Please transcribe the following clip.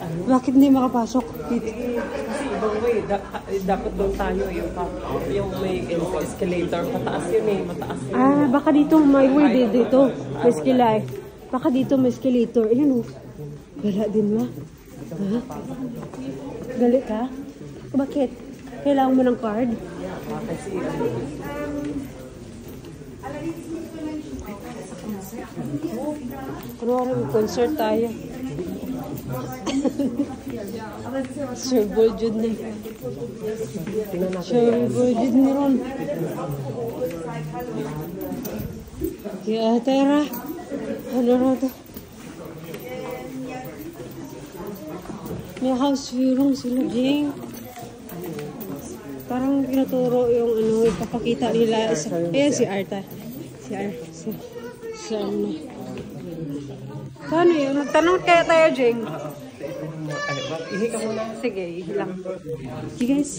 Bakit hindi makapasok? Kasi ibang way, dapat doon tayo yung may escalator, pataas yun eh, mataas yun. Ah, baka dito may way dito. May escalator. Baka dito may escalator. Ayan o. Gala din ma. Ha? Gali ka? Bakit? Kailangan mo ng card? Kasi Kunwari may concert tayo. Sir Boljud na. Sir Boljud na ron. Kaya tera. Ano na ito? May house view room sila, Jing. Parang pinaturo yung ano, ipapakita nila. Ayan si Arta. Si ano. Paano yun? Magtanong kaya tayo, Jing? ihi ka muna. Sige, ihi lang. Okay, guys.